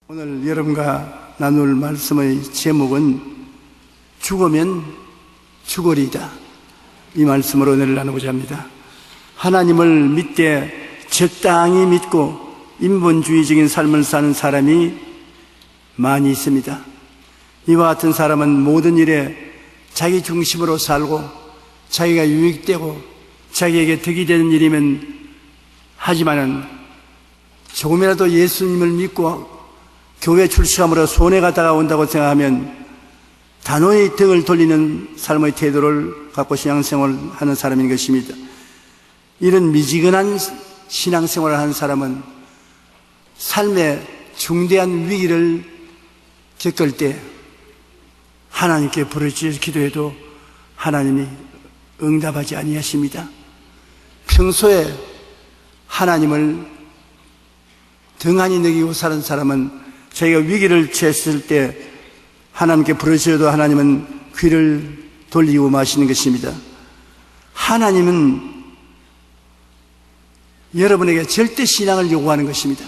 오늘 여러분과 나눌 말씀의 제목은 죽으면 죽으리이다. 이 말씀으로 은혜를 나누고자 합니다. 하나님을 믿되 적당히 믿고 인본주의적인 삶을 사는 사람이 많이 있습니다. 이와 같은 사람은 모든 일에 자기 중심으로 살고 자기가 유익되고 자기에게 득이 되는 일이면 하지만은 조금이라도 예수님을 믿고 교회 출석함으로 손해가 다가온다고 생각하면 단호히 등을 돌리는 삶의 태도를 갖고 신앙생활을 하는 사람인 것입니다. 이런 미지근한 신앙생활을 하는 사람은 삶의 중대한 위기를 겪을 때 하나님께 부르짖어 기도해도 하나님이 응답하지 아니하십니다. 평소에 하나님을 등한히 여기고 사는 사람은 자기가 위기를 처했을 때 하나님께 부르짖어도 하나님은 귀를 돌리고 마시는 것입니다. 하나님은 여러분에게 절대 신앙을 요구하는 것입니다.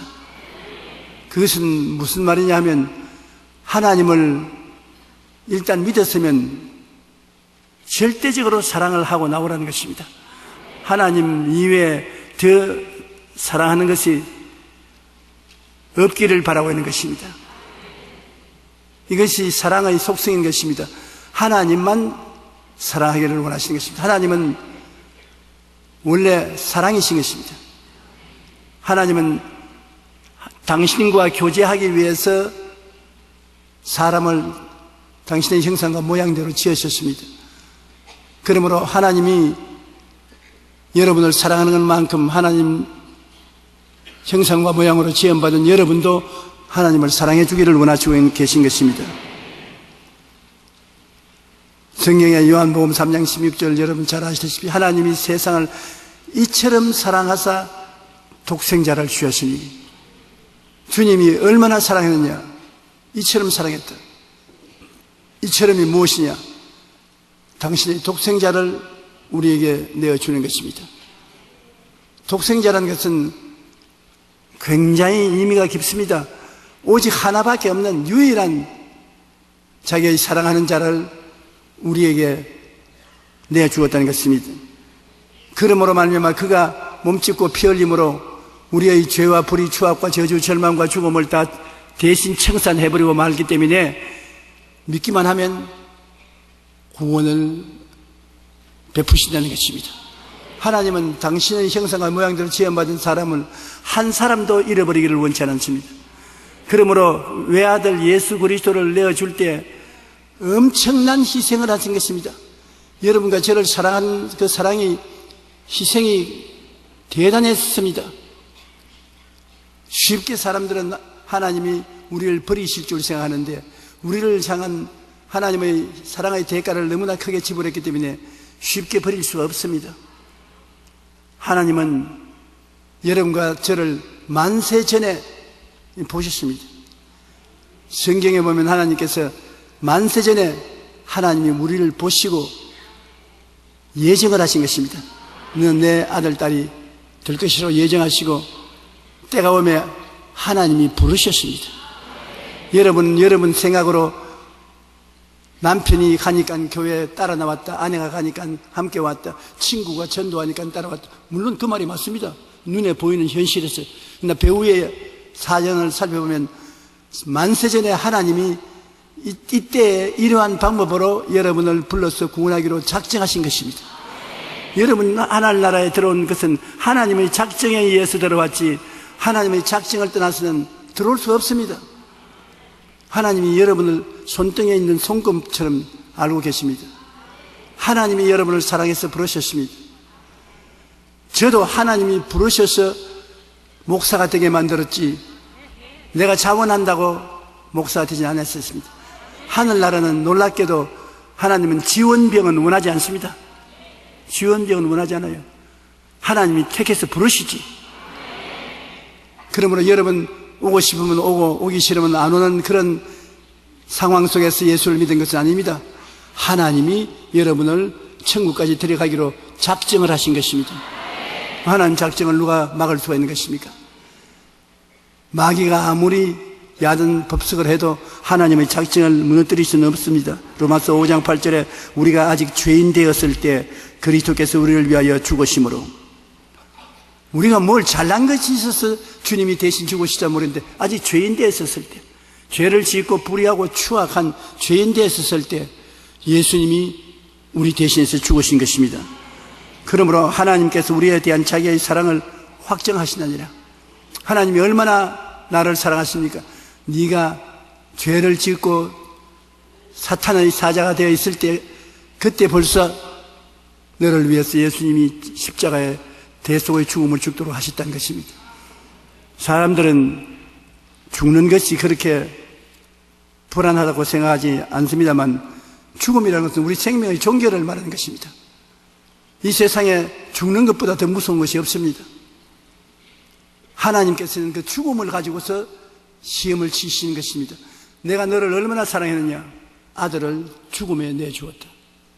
그것은 무슨 말이냐 하면 하나님을 일단 믿었으면 절대적으로 사랑을 하고 나오라는 것입니다. 하나님 이외에 더 사랑하는 것이 없기를 바라고 있는 것입니다. 이것이 사랑의 속성인 것입니다. 하나님만 사랑하기를 원하시는 것입니다. 하나님은 원래 사랑이신 것입니다. 하나님은 당신과 교제하기 위해서 사람을 당신의 형상과 모양대로 지으셨습니다. 그러므로 하나님이 여러분을 사랑하는 것만큼 하나님 형상과 모양으로 지음받은 여러분도 하나님을 사랑해 주기를 원하시고 계신 것입니다. 성경의 요한복음 3장 16절 여러분 잘 아시다시피 하나님이 세상을 이처럼 사랑하사 독생자를 주셨으니 주님이 얼마나 사랑했느냐? 이처럼 사랑했다. 이처럼이 무엇이냐? 당신의 독생자를 우리에게 내어주는 것입니다. 독생자라는 것은 굉장히 의미가 깊습니다. 오직 하나밖에 없는 유일한 자기의 사랑하는 자를 우리에게 내주었다는 것입니다. 그러므로 말미암아 그가 몸짓고 피 흘림으로 우리의 죄와 불의, 추악과 저주, 절망과 죽음을 다 대신 청산해버리고 말기 때문에 믿기만 하면 구원을 베푸신다는 것입니다. 하나님은 당신의 형상과 모양대로 지음받은 사람을 한 사람도 잃어버리기를 원치 않습니다. 그러므로 외아들 예수 그리스도를 내어줄 때 엄청난 희생을 하신 것입니다. 여러분과 저를 사랑한 그 사랑이 희생이 대단했습니다. 쉽게 사람들은 하나님이 우리를 버리실 줄 생각하는데 우리를 향한 하나님의 사랑의 대가를 너무나 크게 지불했기 때문에 쉽게 버릴 수가 없습니다. 하나님은 여러분과 저를 만세 전에 보셨습니다. 성경에 보면 하나님께서 만세 전에 하나님이 우리를 보시고 예정을 하신 것입니다. 너는 내 아들, 딸이 될 것이라고 예정하시고 때가 오면 하나님이 부르셨습니다. 여러분 생각으로 남편이 가니까 교회에 따라 나왔다, 아내가 가니까 함께 왔다, 친구가 전도하니까 따라왔다. 물론 그 말이 맞습니다. 눈에 보이는 현실에서. 그러나 배우의 사전을 살펴보면 만세전에 하나님이 이때 이러한 방법으로 여러분을 불러서 구원하기로 작정하신 것입니다. 여러분 하늘나라에 들어온 것은 하나님의 작정에 의해서 들어왔지 하나님의 작정을 떠나서는 들어올 수 없습니다. 하나님이 여러분을 손등에 있는 손금처럼 알고 계십니다. 하나님이 여러분을 사랑해서 부르셨습니다. 저도 하나님이 부르셔서 목사가 되게 만들었지 내가 자원한다고 목사가 되지 않았습니다. 하늘나라는 놀랍게도 하나님은 지원병은 원하지 않습니다. 지원병은 원하지 않아요. 하나님이 택해서 부르시지. 그러므로 여러분 오고 싶으면 오고 오기 싫으면 안 오는 그런 상황 속에서 예수를 믿은 것은 아닙니다. 하나님이 여러분을 천국까지 데려가기로 작정을 하신 것입니다. 하나님 작정을 누가 막을 수가 있는 것입니까? 마귀가 아무리 야단 법석을 해도 하나님의 작정을 무너뜨릴 수는 없습니다. 로마서 5장 8절에 우리가 아직 죄인 되었을 때 그리스도께서 우리를 위하여 죽으심으로, 우리가 뭘 잘난 것이 있어서 주님이 대신 죽으시자 모르는데 아직 죄인 되었을 때, 죄를 짓고 불의하고 추악한 죄인 되었을 때 예수님이 우리 대신해서 죽으신 것입니다. 그러므로 하나님께서 우리에 대한 자기의 사랑을 확정하시느니라. 하나님이 얼마나 나를 사랑하십니까? 네가 죄를 짓고 사탄의 사자가 되어 있을 때, 그때 벌써 너를 위해서 예수님이 십자가에 대속의 죽음을 죽도록 하셨다는 것입니다. 사람들은 죽는 것이 그렇게 불안하다고 생각하지 않습니다만, 죽음이라는 것은 우리 생명의 종결을 말하는 것입니다. 이 세상에 죽는 것보다 더 무서운 것이 없습니다. 하나님께서는 그 죽음을 가지고서 시험을 치시는 것입니다. 내가 너를 얼마나 사랑했느냐? 아들을 죽음에 내주었다.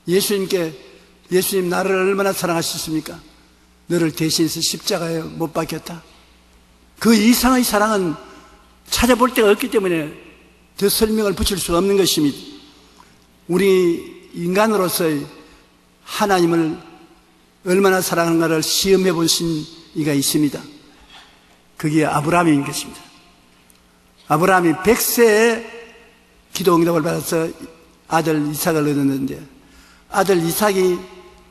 예수님 나를 얼마나 사랑하셨습니까? 너를 대신해서 십자가에 못 박혔다. 그 이상의 사랑은 찾아볼 데가 없기 때문에 더 설명을 붙일 수 없는 것입니다. 우리 인간으로서의 하나님을 얼마나 사랑하는가를 시험해 보신 이가 있습니다. 그게 아브라함인 것입니다. 아브라함이 100세에 기도 응답을 받아서 아들 이삭을 얻었는데, 아들 이삭이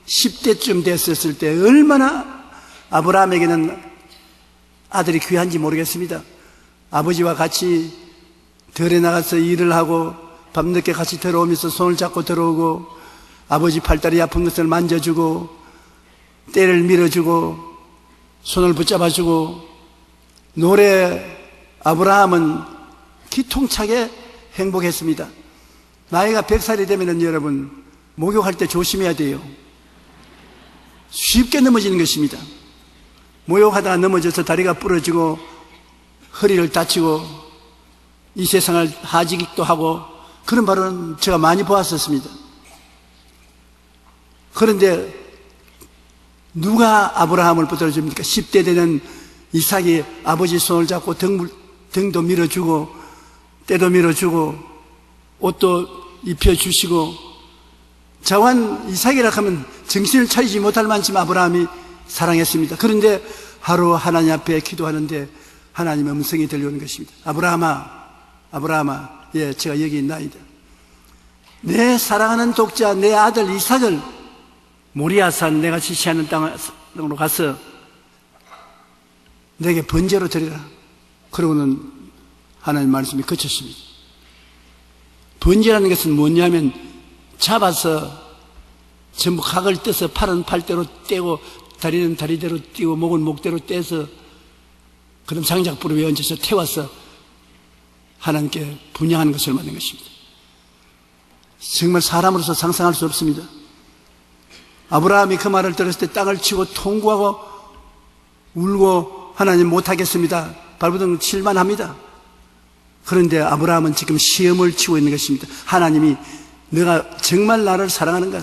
10대쯤 됐었을 때 얼마나 아브라함에게는 아들이 귀한지 모르겠습니다. 아버지와 같이 들에 나가서 일을 하고 밤늦게 같이 들어오면서 손을 잡고 들어오고, 아버지 팔다리 아픈 것을 만져주고 때를 밀어주고 손을 붙잡아주고, 아브라함은 기통차게 행복했습니다. 나이가 100살이 되면은 여러분, 목욕할 때 조심해야 돼요. 쉽게 넘어지는 것입니다. 목욕하다가 넘어져서 다리가 부러지고 허리를 다치고 이 세상을 하직도 하고, 그런 바로는 제가 많이 보았었습니다. 그런데 누가 아브라함을 붙들어줍니까? 10대 되는 이삭이 아버지 손을 잡고 등도 밀어주고 때도 밀어주고 옷도 입혀주시고, 자완 이삭이라 하면 정신을 차리지 못할 만큼 아브라함이 사랑했습니다. 그런데 하루 하나님 앞에 기도하는데 하나님의 음성이 들려오는 것입니다. 아브라함아, 예, 제가 여기 있나이다. 내 사랑하는 독자 내 아들 이삭을 모리아산 내가 지시하는 땅으로 가서 내게 번제로 드리라. 그러고는 하나님 말씀이 그쳤습니다. 번제라는 것은 뭐냐면, 잡아서 전부 각을 떼서 팔은 팔대로 떼고 다리는 다리대로 떼고 목은 목대로 떼서 그럼 장작불 위에 얹어서 태워서 하나님께 분양하는 것을 말하는 것입니다. 정말 사람으로서 상상할 수 없습니다. 아브라함이 그 말을 들었을 때 땅을 치고 통곡하고 울고, 하나님 못하겠습니다, 발버둥 칠만 합니다. 그런데 아브라함은 지금 시험을 치고 있는 것입니다. 하나님이 너가 정말 나를 사랑하는가?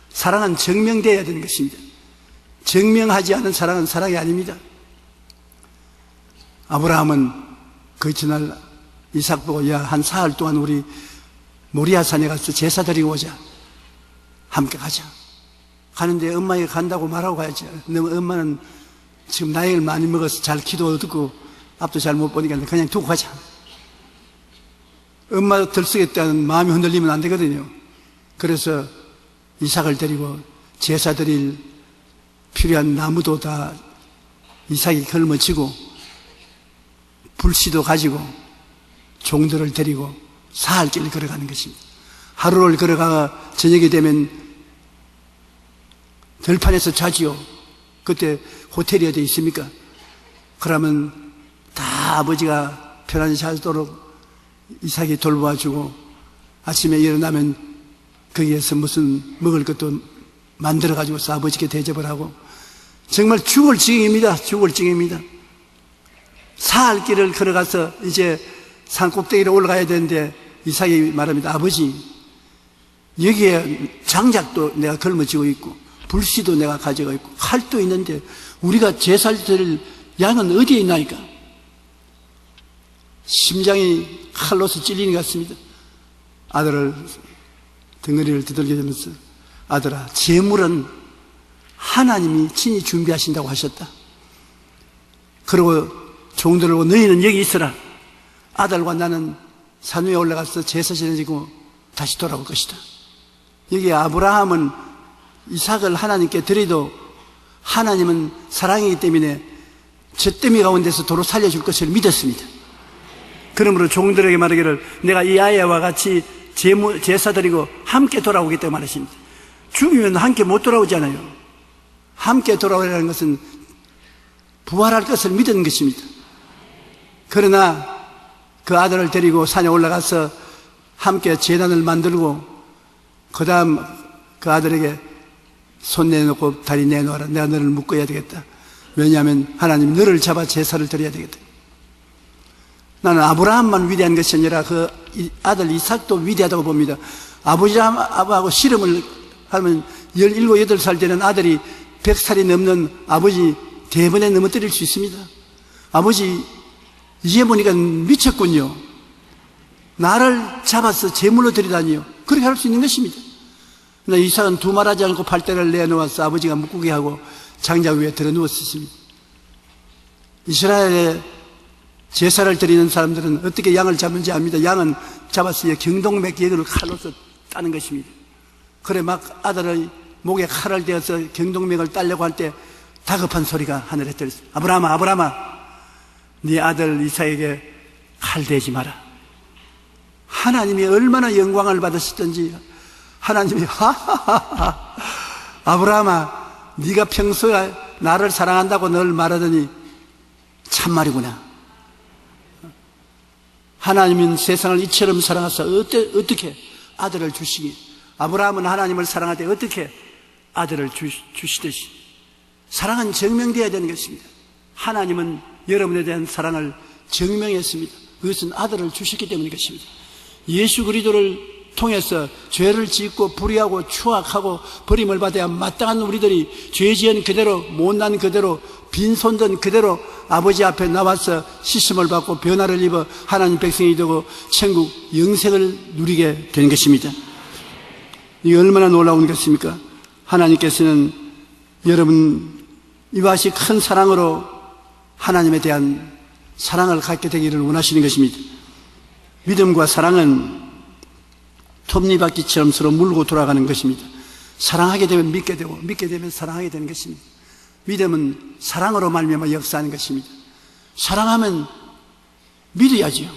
사랑은 증명되어야 되는 것입니다. 증명하지 않은 사랑은 사랑이 아닙니다. 아브라함은 그 전날 이삭 보고, 야, 한 사흘 동안 우리 모리아산에 가서 제사 드리고 오자. 함께 가자. 가는데 엄마에게 간다고 말하고 가야지. 너무 엄마는 지금 나이를 많이 먹어서 잘 기도 듣고 앞도 잘 못 보니까 그냥 두고 가자. 엄마 들썩였다는 마음이 흔들리면 안 되거든요. 그래서 이삭을 데리고 제사 드릴 필요한 나무도 다 이삭이 걸머지고 불씨도 가지고 종들을 데리고 사흘길을 걸어가는 것입니다. 하루를 걸어가 저녁이 되면 들판에서 자지요. 그때 호텔이 어디 있습니까? 그러면 다 아버지가 편안히 자도록 이삭이 돌봐주고, 아침에 일어나면 거기에서 무슨 먹을 것도 만들어가지고서 아버지께 대접을 하고, 정말 죽을 지경입니다. 죽을 지경입니다. 사흘 길을 걸어가서 이제 산 꼭대기로 올라가야 되는데 이삭이 말합니다. 아버지, 여기에 장작도 내가 걸머지고 있고 불씨도 내가 가져가 있고 칼도 있는데 우리가 제사를 드릴 양은 어디에 있나이까? 심장이 칼로서 찔리는 것 같습니다. 아들을 덩어리를 두들겨주면서 아들아, 재물은 하나님이 친히 준비하신다고 하셨다. 그리고 종들을 보고 너희는 여기 있으라. 아들과 나는 산 위에 올라가서 제사 지내지고 다시 돌아올 것이다. 여기 아브라함은 이삭을 하나님께 드리도 하나님은 사랑이기 때문에 젖더미 가운데서 도로 살려줄 것을 믿었습니다. 그러므로 종들에게 말하기를 내가 이 아이와 같이 제사 드리고 함께 돌아오겠다고 말하십니다. 죽으면 함께 못 돌아오잖아요. 함께 돌아오라는 것은 부활할 것을 믿은 것입니다. 그러나 그 아들을 데리고 산에 올라가서 함께 제단을 만들고 그 다음 그 아들에게 손 내놓고 다리 내놓아라. 내가 너를 묶어야 되겠다. 왜냐하면 하나님 너를 잡아 제사를 드려야 되겠다. 나는 아브라함만 위대한 것이 아니라 그 아들 이삭도 위대하다고 봅니다. 아버지하고 씨름을 하면 17, 18살 되는 아들이 100살이 넘는 아버지 대번에 넘어뜨릴 수 있습니다. 아버지 이제 보니까 미쳤군요. 나를 잡아서 제물로 드리다니요. 그렇게 할 수 있는 것입니다. 그러나 이삭은 두말하지 않고 팔대를 내놓아서 아버지가 묶게 하고 장작 위에 들어 누웠습니다. 이스라엘에 제사를 드리는 사람들은 어떻게 양을 잡는지 압니다. 양은 잡았을 때 경동맥 여기를 칼로서 따는 것입니다. 그래 막 아들의 목에 칼을 대어서 경동맥을 따려고 할 때 다급한 소리가 하늘에 들렸어요. 아브라함아, 아브라함아, 네 아들 이삭에게 칼 대지 마라. 하나님이 얼마나 영광을 받으시던지 하나님이 하하하하, 아브라함아, 네가 평소에 나를 사랑한다고 늘 말하더니 참말이구나. 하나님은 세상을 이처럼 사랑하사 어떻게 아들을 주시기, 아브라함은 하나님을 사랑할 때 어떻게 아들을 주시듯이 사랑은 증명되어야 되는 것입니다. 하나님은 여러분에 대한 사랑을 증명했습니다. 그것은 아들을 주셨기 때문인 것입니다. 예수 그리스도를 통해서 죄를 짓고 불의하고 추악하고 버림을 받아야 마땅한 우리들이 죄지은 그대로, 못난 그대로, 빈손든 그대로 아버지 앞에 나와서 씻음을 받고 변화를 입어 하나님 백성이 되고 천국 영생을 누리게 되는 것입니다. 이게 얼마나 놀라운 것입니까? 하나님께서는 여러분 이와 같이 큰 사랑으로 하나님에 대한 사랑을 갖게 되기를 원하시는 것입니다. 믿음과 사랑은 톱니바퀴처럼 서로 물고 돌아가는 것입니다. 사랑하게 되면 믿게 되고 믿게 되면 사랑하게 되는 것입니다. 믿음은 사랑으로 말미암아 역사하는 것입니다. 사랑하면 믿어야지요.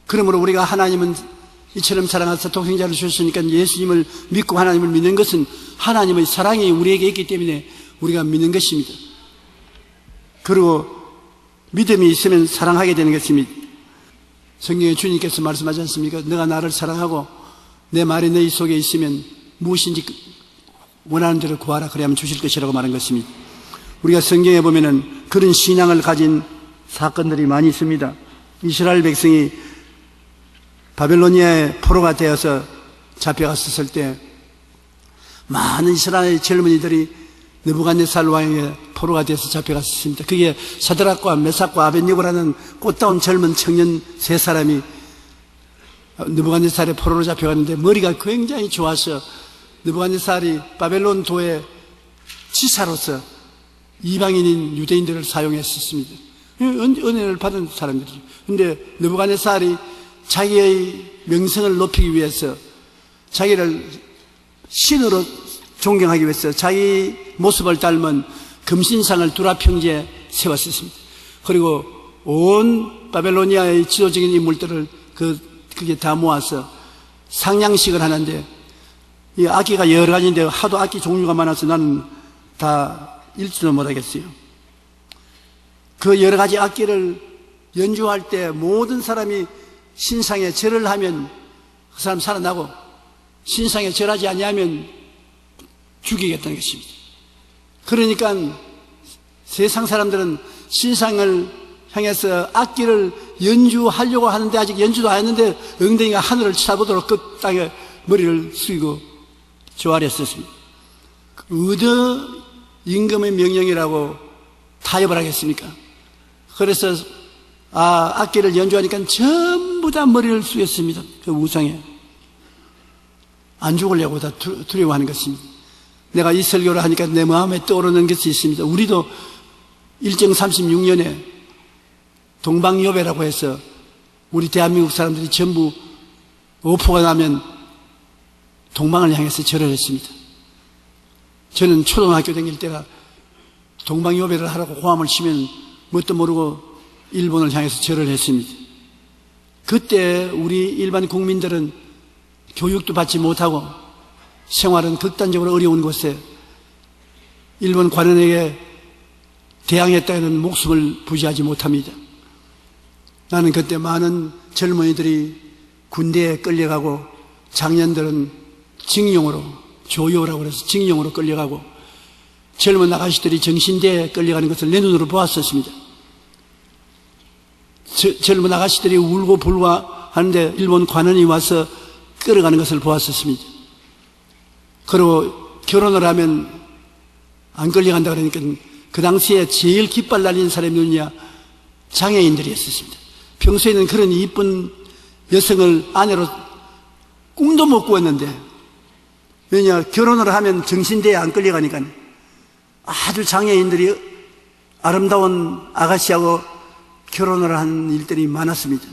그러므로 우리가 하나님은 이처럼 사랑하사 독생자를 주셨으니까 예수님을 믿고 하나님을 믿는 것은 하나님의 사랑이 우리에게 있기 때문에 우리가 믿는 것입니다. 그리고 믿음이 있으면 사랑하게 되는 것입니다. 성경에 주님께서 말씀하지 않습니까? 너가 나를 사랑하고 내 말이 너희 속에 있으면 무엇인지 원하는 대로 구하라. 그래야만 주실 것이라고 말한 것입니다. 우리가 성경에 보면은 그런 신앙을 가진 사건들이 많이 있습니다. 이스라엘 백성이 바벨로니아의 포로가 되어서 잡혀갔었을 때 많은 이스라엘 젊은이들이 느부갓네살 왕에게 포로가 되어서 잡혀갔습니다. 그게 사드락과 메삭과 아벳니고라는 꽃다운 젊은 청년 세 사람이 느부갓네살의 포로로 잡혀갔는데 머리가 굉장히 좋아서 느부갓네살이 바벨론 도의 지사로서 이방인인 유대인들을 사용했었습니다. 은혜를 받은 사람들이죠. 그런데 느부갓네살이 자기의 명성을 높이기 위해서 자기를 신으로 존경하기 위해서 자기 모습을 닮은 금신상을 두라평지에 세웠습니다. 그리고 온 바벨로니아의 지도적인 인물들을 그게 다 모아서 상냥식을 하는데 이 악기가 여러 가지인데 하도 악기 종류가 많아서 나는 다 읽지도 못하겠어요. 그 여러 가지 악기를 연주할 때 모든 사람이 신상에 절을 하면 그 사람 살아나고 신상에 절하지 아니하면 죽이겠다는 것입니다. 그러니까 세상 사람들은 신상을 향해서 악기를 연주하려고 하는데 아직 연주도 안 했는데 엉덩이가 하늘을 쳐다보도록 그 땅에 머리를 숙이고 조아렸었습니다. 어느 임금의 명령이라고 타협을 하겠습니까? 그래서 악기를 연주하니까 전부 다 머리를 숙였습니다. 그 우상에. 안 죽으려고 다 두려워하는 것입니다. 내가 이 설교를 하니까 내 마음에 떠오르는 것이 있습니다. 우리도 일정 36년에 동방여배라고 해서 우리 대한민국 사람들이 전부 오포가 나면 동방을 향해서 절을 했습니다. 저는 초등학교 다닐 때가 동방여배를 하라고 호함을 치면 뭣도 모르고 일본을 향해서 절을 했습니다. 그때 우리 일반 국민들은 교육도 받지 못하고 생활은 극단적으로 어려운 곳에 일본 관원에게 대항했다는 목숨을 부지하지 못합니다. 나는 그때 많은 젊은이들이 군대에 끌려가고 장년들은 징용으로, 조요라고 해서 징용으로 끌려가고 젊은 아가씨들이 정신대에 끌려가는 것을 내 눈으로 보았었습니다. 젊은 아가씨들이 울고 불화하는데 일본 관원이 와서 끌어가는 것을 보았었습니다. 그리고 결혼을 하면 안 끌려간다 그러니까 그 당시에 제일 깃발 날린 사람이 누구냐? 장애인들이었습니다. 평소에는 그런 이쁜 여성을 아내로 꿈도 못 꾸었는데, 왜냐? 결혼을 하면 정신대에 안 끌려가니까 아주 장애인들이 아름다운 아가씨하고 결혼을 한 일들이 많았습니다.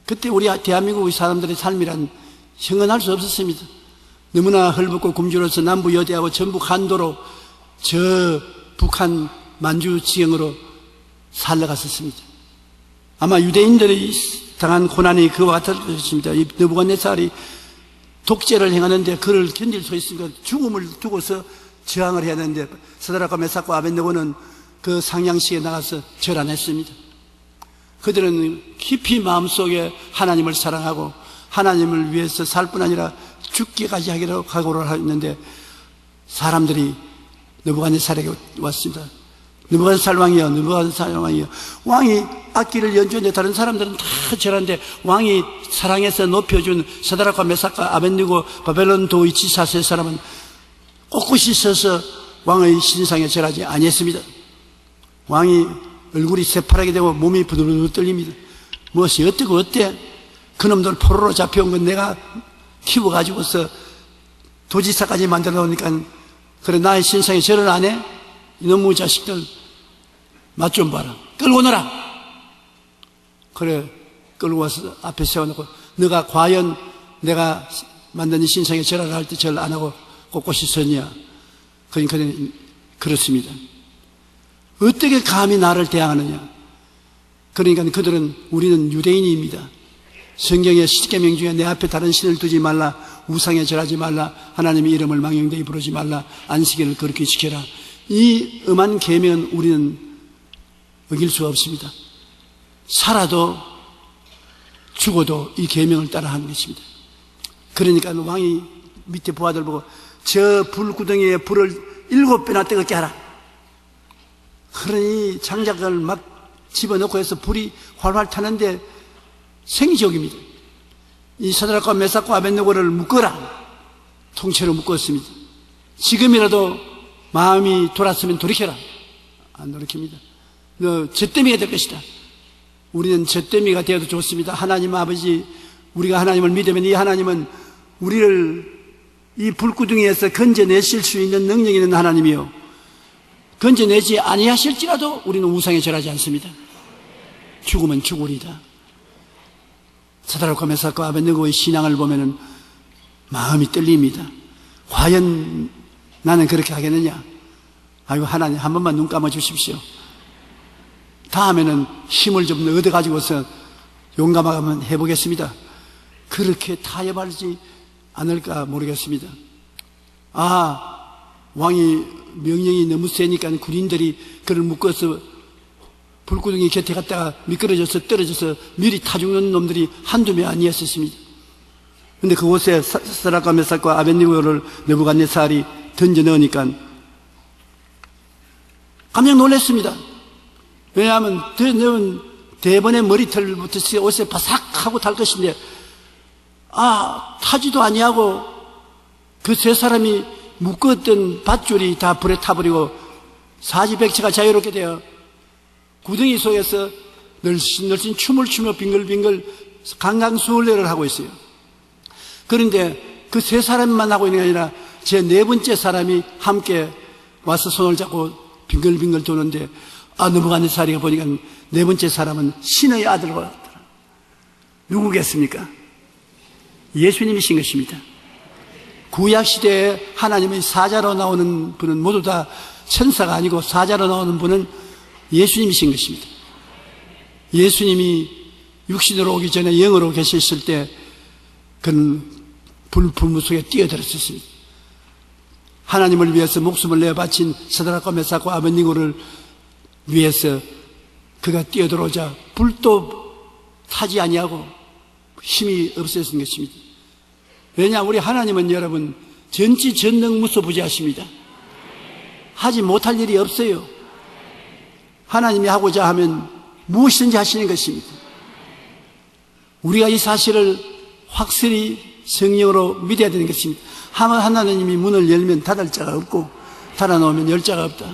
그때 우리 대한민국의 사람들의 삶이란 형언할 수 없었습니다. 너무나 헐벗고 굶주려서 남부 여대하고 전북 한도로 저 북한 만주 지경으로 살아갔었습니다. 아마 유대인들이 당한 고난이 그와 같을 것입니다. 이 느부갓네살이 독재를 행하는데 그를 견딜 수 있으니까 죽음을 두고서 저항을 해야 되는데 사드락과 메삭과 아벳느고는 그 상냥식에 나가서 절 안 했습니다. 그들은 깊이 마음속에 하나님을 사랑하고 하나님을 위해서 살 뿐 아니라 죽기까지 하기로 각오를 했는데 사람들이 느부갓네살에게 왔습니다. 느부갓네살 왕이여, 느부갓네살 왕이여. 왕이 악기를 연주했는데 다른 사람들은 다 절하는데 왕이 사랑해서 높여준 사드락과 메삭과 아벳느고 바벨론 도의 지사세 사람은 꼿꼿이 서서 왕의 신상에 절하지 아니했습니다. 왕이 얼굴이 새파랗게 되고 몸이 부들부들 떨립니다. 무엇이 어떻고 어때? 그놈들 포로로 잡혀온 건 내가 키워가지고서 도지사까지 만들어 놓으니까 그래 나의 신상에 절을 안 해? 이놈의 자식들 맛 좀 봐라. 끌고 놀아. 그래 끌고 와서 앞에 세워놓고 너가 과연 내가 만든 이 신상에 절을 할 때 절 안 하고 꼿꼿이 섰냐? 그러니까 그렇습니다. 어떻게 감히 나를 대항하느냐? 그러니까 그들은 우리는 유대인입니다. 성경의 10계명 중에 내 앞에 다른 신을 두지 말라, 우상에 절하지 말라, 하나님의 이름을 망령되이 부르지 말라, 안식일을 거룩히 지켜라. 이 엄한 계명은 우리는 어길 수가 없습니다. 살아도 죽어도 이 계명을 따라하는 것입니다. 그러니까 왕이 밑에 부하들 보고 저 불구덩이에 불을 7배나 뜨겁게 하라. 그러니 장작을 막 집어넣고 해서 불이 활활 타는데 생지옥입니다. 이 사드락과 메삭과 아벳느고를 묶어라. 통째로 묶었습니다. 지금이라도 마음이 돌았으면 돌이켜라. 안 돌이킵니다. 너 젖더미가 될 것이다. 우리는 젖더미가 되어도 좋습니다. 하나님 아버지, 우리가 하나님을 믿으면 이 하나님은 우리를 이 불구덩이에서 건져내실 수 있는 능력이 있는 하나님이요, 건져내지 아니하실지라도 우리는 우상에 절하지 않습니다. 죽으면 죽으리다. 사드락과 메삭과 아벳느고의 신앙을 보면은 마음이 떨립니다. 과연 나는 그렇게 하겠느냐? 아이고 하나님 한 번만 눈 감아 주십시오. 다음에는 힘을 좀 얻어가지고서 용감하게 한번 해보겠습니다. 그렇게 타협하지 않을까 모르겠습니다. 왕이 명령이 너무 세니까 군인들이 그를 묶어서 불구덩이 곁에 갔다가 미끄러져서 떨어져서 미리 타 죽는 놈들이 한두 명 아니었습니다. 그런데 그곳에 사드락과 메삭과 아벳느고를 느부갓네살이 던져 넣으니까 깜짝 놀랐습니다. 왜냐하면 대번의 머리털부터 옷에 바삭하고 달 것인데 타지도 아니하고 그 세 사람이 묶었던 밧줄이 다 불에 타버리고 사지백체가 자유롭게 되어 구덩이 속에서 늘씬 춤을 추며 빙글빙글 강강수월래를 하고 있어요. 그런데 그 세 사람만 하고 있는 게 아니라 제 네 번째 사람이 함께 와서 손을 잡고 빙글빙글 도는데 넘어가는 자리가 보니까 네 번째 사람은 신의 아들과 누구겠습니까? 예수님이신 것입니다. 구약시대에 하나님의 사자로 나오는 분은 모두 다 천사가 아니고 사자로 나오는 분은 예수님이신 것입니다. 예수님이 육신으로 오기 전에 영으로 계셨을 때 그는 불문 속에 뛰어들었습니다. 하나님을 위해서 목숨을 내어 바친 사드락과 메삭과 아벳니고를 위해서 그가 뛰어들어오자 불도 타지 아니하고 힘이 없어진 것입니다. 왜냐, 우리 하나님은 여러분 전지전능무소부지하십니다. 하지 못할 일이 없어요. 하나님이 하고자 하면 무엇이든지 하시는 것입니다. 우리가 이 사실을 확실히 성령으로 믿어야 되는 것입니다. 하나님이 문을 열면 닫을 자가 없고 닫아놓으면 열 자가 없다.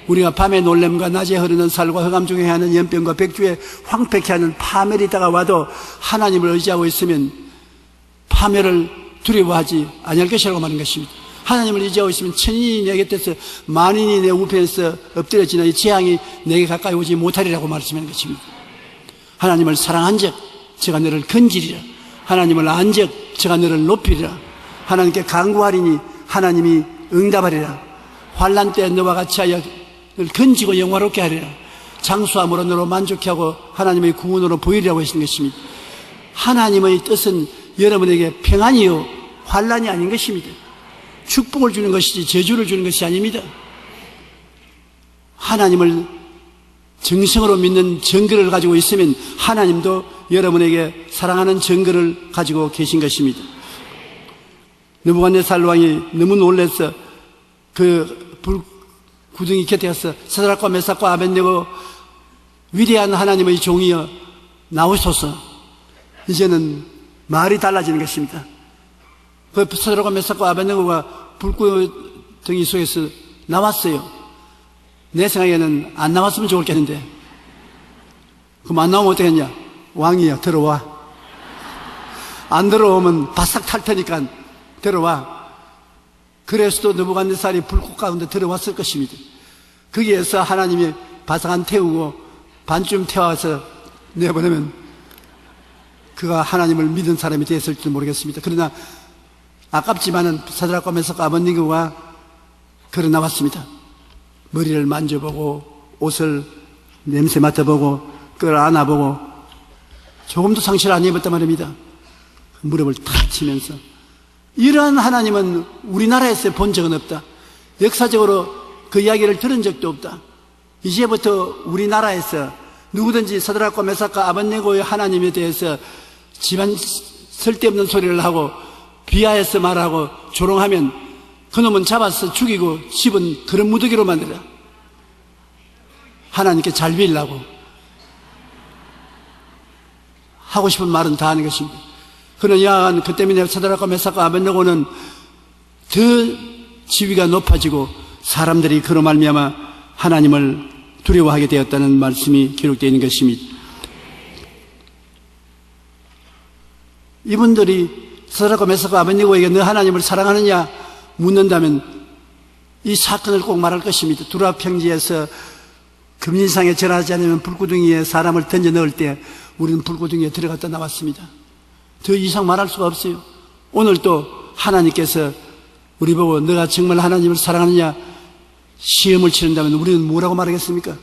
우리가 밤의 놀램과 낮에 흐르는 살과 흑암 중에 하는 연병과 백주에 황폐케 하는 파멸이 다가와도 하나님을 의지하고 있으면 파멸을 두려워하지 아니할 것이라고 말하는 것입니다. 하나님을 의지하고 있으면 천인이 내 곁에서 만인이 내 우편에서 엎드려지나 이 재앙이 내게 가까이 오지 못하리라고 말씀하는 것입니다. 하나님을 사랑한 적 제가 너를 건지리라. 하나님을 안 적 제가 너를 높이리라. 하나님께 간구하리니 하나님이 응답하리라. 환난 때 너와 같이 하여 너를 건지고 영화롭게 하리라. 장수함으로 너로 만족해 하고 하나님의 구원으로 보이리라고 하시는 것입니다. 하나님의 뜻은 여러분에게 평안이요 환난이 아닌 것입니다. 축복을 주는 것이지 저주를 주는 것이 아닙니다. 하나님을 정성으로 믿는 정글을 가지고 있으면 하나님도 여러분에게 사랑하는 정글을 가지고 계신 것입니다. 느부갓네살 왕이 너무 놀라서 그 불구덩이 곁에 가서 사드락과 메삭과 아벳네고 위대한 하나님의 종이여 나오소서. 이제는 말이 달라지는 것입니다. 그 사드락과 메삭과 아벳네고가 불구덩이 속에서 나왔어요. 내 생각에는 안 나왔으면 좋겠는데 그럼 안 나오면 어떻겠냐? 왕이야 들어와. 안 들어오면 바싹 탈 테니까 들어와. 그래서도 느부갓네살이 불꽃 가운데 들어왔을 것입니다. 거기에서 하나님이 바싹한 태우고 반쯤 태워서 내보내면 그가 하나님을 믿은 사람이 되었을지 모르겠습니다. 그러나 아깝지만은 사드락과 메삭과 아벳니고가 걸어 나왔습니다. 머리를 만져보고 옷을 냄새 맡아보고 그걸 안아보고 조금도 상처를 안 입었단 말입니다. 무릎을 탁 치면서 이러한 하나님은 우리나라에서 본 적은 없다. 역사적으로 그 이야기를 들은 적도 없다. 이제부터 우리나라에서 누구든지 사드락과 메삭과 아벳네고의 하나님에 대해서 집안 쓸데없는 소리를 하고 비하해서 말하고 조롱하면 그놈은 잡아서 죽이고 집은 그런 무더기로 만들어. 하나님께 잘 빌라고 하고 싶은 말은 다 하는 것입니다. 그러나 그 때문에 사드락과 메삭과 아벳네고는 더 지위가 높아지고 사람들이 그로 말미암아 하나님을 두려워하게 되었다는 말씀이 기록되어 있는 것입니다. 이분들이 사드락과 메삭과 아벳네고에게 너 하나님을 사랑하느냐 묻는다면 이 사건을 꼭 말할 것입니다. 두라 평지에서 금신상에 절하지 않으면 불구덩이에 사람을 던져 넣을 때 우리는 불구덩이에 들어갔다 나왔습니다. 더 이상 말할 수가 없어요. 오늘 또 하나님께서 우리 보고 너가 정말 하나님을 사랑하느냐 시험을 치른다면 우리는 뭐라고 말하겠습니까?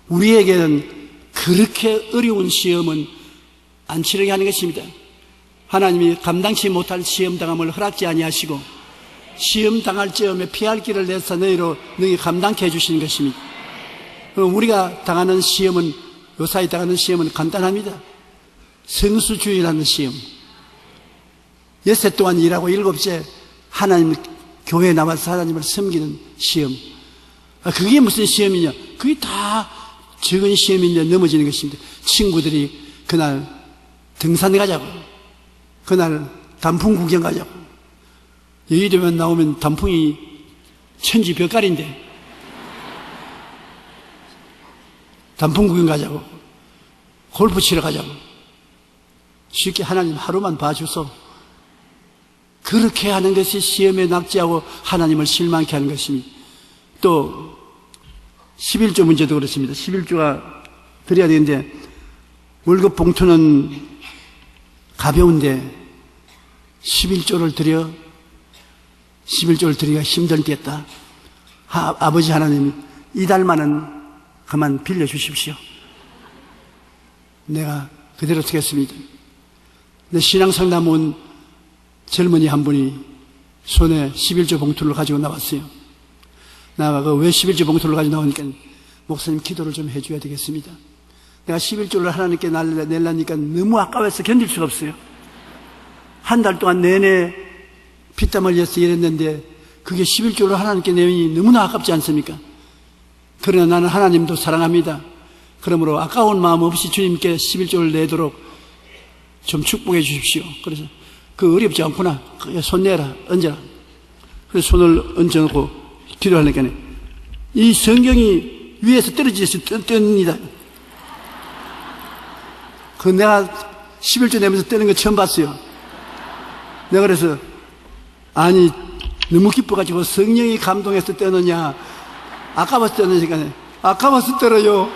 우리에게는 그렇게 어려운 시험은 안 치르게 하는 것입니다. 하나님이 감당치 못할 시험 당함을 허락지 아니하시고 시험 당할 즈음에 피할 길을 내서 너희 감당케 해주시는 것입니다. 우리가 당하는 시험은 요사이 당하는 시험은 간단합니다. 성수주의라는 시험. 엿새 동안 일하고 일곱째 하나님 교회에 나와서 하나님을 섬기는 시험. 그게 무슨 시험이냐? 그게 다 적은 시험인데 넘어지는 것입니다. 친구들이 그날 등산 가자고, 그날 단풍 구경 가자고. 여의도면 나오면 단풍이 천지벽갈인데 단풍 구경 가자고. 골프 치러 가자고. 쉽게 하나님 하루만 봐주소. 그렇게 하는 것이 시험에 낙지하고 하나님을 실망케 하는 것입니다. 또 11조 문제도 그렇습니다. 11조가 드려야 되는데 월급 봉투는 가벼운데 11조를 드리기가 힘들겠다. 아버지 하나님, 이달만은 그만 빌려주십시오. 내가 그대로 쓰겠습니다. 내 신앙상담 온 젊은이 한 분이 손에 11조 봉투를 가지고 나왔어요. 나가 왜 11조 봉투를 가지고 나오니까 목사님 기도를 좀 해줘야 되겠습니다. 내가 11조를 하나님께 내려니까 너무 아까워서 견딜 수가 없어요. 한 달 동안 내내 피땀 흘려서 일했는데 그게 11조를 하나님께 내니 너무나 아깝지 않습니까? 그러나 나는 하나님도 사랑합니다. 그러므로 아까운 마음 없이 주님께 11조를 내도록 좀 축복해 주십시오. 그래서 그 어렵지 않구나. 손 내라, 얹어라. 그래서 손을 얹어놓고 기도하니까 이 성경이 위에서 떨어지듯이 뜹니다. 그 내가 11조 내면서 뜨는 거 처음 봤어요. 내가 그래서 아니 너무 기뻐가지고 성령이 감동해서 떠느냐 아까워서 떠느니까 아까워서 떨어요.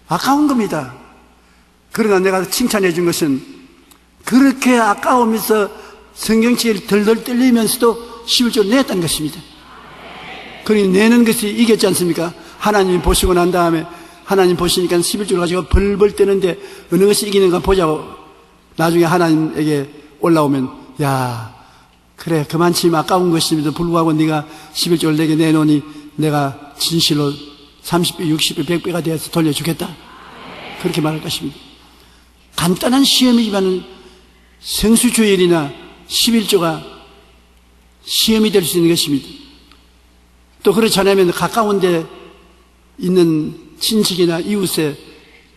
아까운 겁니다. 그러나 내가 칭찬해 준 것은 그렇게 아까우면서 성경책을 덜덜 떨리면서도 11조를 냈다는 것입니다. 그러니 내는 것이 이겼지 않습니까? 하나님이 보시고 난 다음에 하나님 보시니까 11조를 가지고 벌벌 뜨는데 어느 것이 이기는가 보자고 나중에 하나님에게 올라오면 야 그래 그만치 아까운 것임에도 불구하고 네가 11조를 내게 내놓으니 내가 진실로 30배, 60배, 100배가 되어서 돌려주겠다. 그렇게 말할 것입니다. 간단한 시험이지만 성수주일이나 11조가 시험이 될 수 있는 것입니다. 또 그렇지 않으면 가까운 데 있는 친척이나 이웃에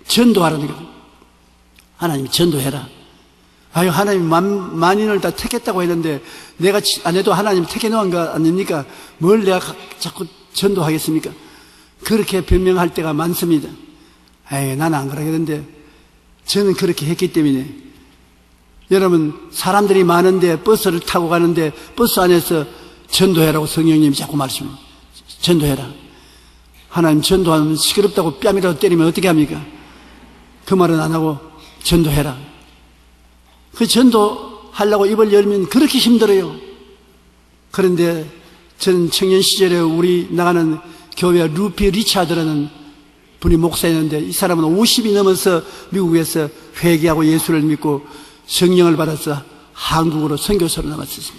전도하라는 거예요. 하나님이 전도해라. 아유, 하나님 만인을 다 택했다고 했는데 내가 안 해도 하나님 택해놓은 거 아닙니까? 뭘 내가 자꾸 전도하겠습니까? 그렇게 변명할 때가 많습니다. 에이, 나는 안 그러겠는데 저는 그렇게 했기 때문에 여러분 사람들이 많은데 버스를 타고 가는데 버스 안에서 전도해라고 성령님이 자꾸 말씀해요. 전도해라. 하나님 전도하면 시끄럽다고 뺨이라도 때리면 어떻게 합니까? 그 말은 안 하고 전도해라. 그 전도하려고 입을 열면 그렇게 힘들어요. 그런데 저는 청년 시절에 우리 나가는 교회 루피 리차드라는 분이 목사였는데 이 사람은 50이 넘어서 미국에서 회개하고 예수를 믿고 성령을 받아서 한국으로 선교사로 나왔습니다.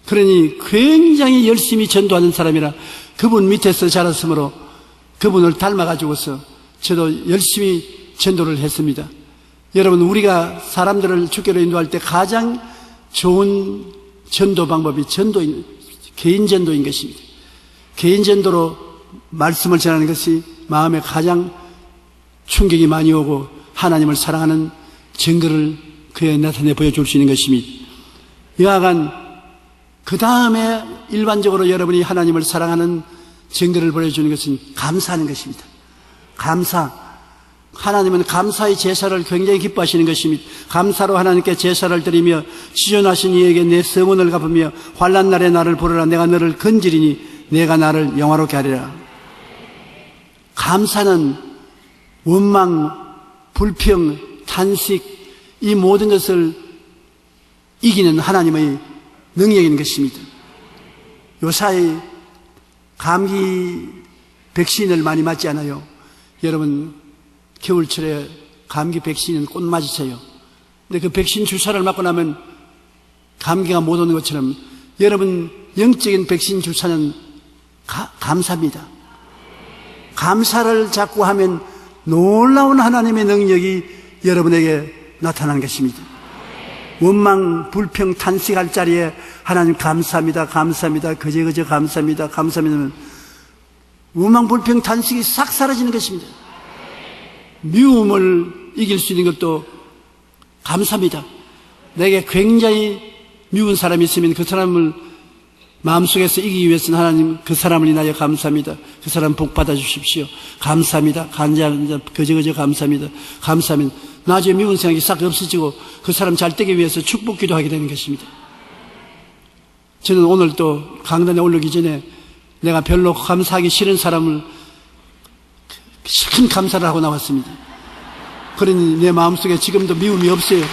그러니 굉장히 열심히 전도하는 사람이라 그분 밑에서 자랐으므로 그분을 닮아가지고서 저도 열심히 전도를 했습니다. 여러분 우리가 사람들을 주께로 인도할 때 가장 좋은 전도 방법이 개인 전도인 것입니다. 개인 전도로 말씀을 전하는 것이 마음에 가장 충격이 많이 오고 하나님을 사랑하는 증거를 그에 나타내 보여줄 수 있는 것입니다. 여하간 그 다음에 일반적으로 여러분이 하나님을 사랑하는 증거를 보여주는 것은 감사하는 것입니다. 감사. 하나님은 감사의 제사를 굉장히 기뻐하시는 것입니다. 감사로 하나님께 제사를 드리며 지존하신 이에게 내 서문을 갚으며 환난 날에 나를 부르라. 내가 너를 건지리니 내가 나를 영화롭게 하리라. 감사는 원망, 불평, 탄식 이 모든 것을 이기는 하나님의 능력인 것입니다. 요사이 감기 백신을 많이 맞지 않아요? 여러분 겨울철에 감기 백신은 꼭 맞으세요. 근데 그 백신 주사를 맞고 나면 감기가 못 오는 것처럼 여러분 영적인 백신 주사는 감사입니다. 감사를 자꾸 하면 놀라운 하나님의 능력이 여러분에게 나타나는 것입니다. 원망, 불평, 탄식할 자리에 하나님 감사합니다, 감사합니다, 그저 감사합니다, 감사합니다. 원망, 불평, 탄식이 싹 사라지는 것입니다. 미움을 이길 수 있는 것도 감사합니다. 내게 굉장히 미운 사람이 있으면 그 사람을 마음속에서 이기기 위해서는 하나님 그 사람을 인하여 감사합니다. 그 사람 복 받아주십시오. 감사합니다. 간절한 거저거저 감사합니다. 감사합니다. 나중에 미운 생각이 싹 없어지고 그 사람 잘 되기 위해서 축복 기도하게 되는 것입니다. 저는 오늘 또 강단에 올라오기 전에 내가 별로 감사하기 싫은 사람을 큰 감사를 하고 나왔습니다. 그러니 내 마음속에 지금도 미움이 없어요.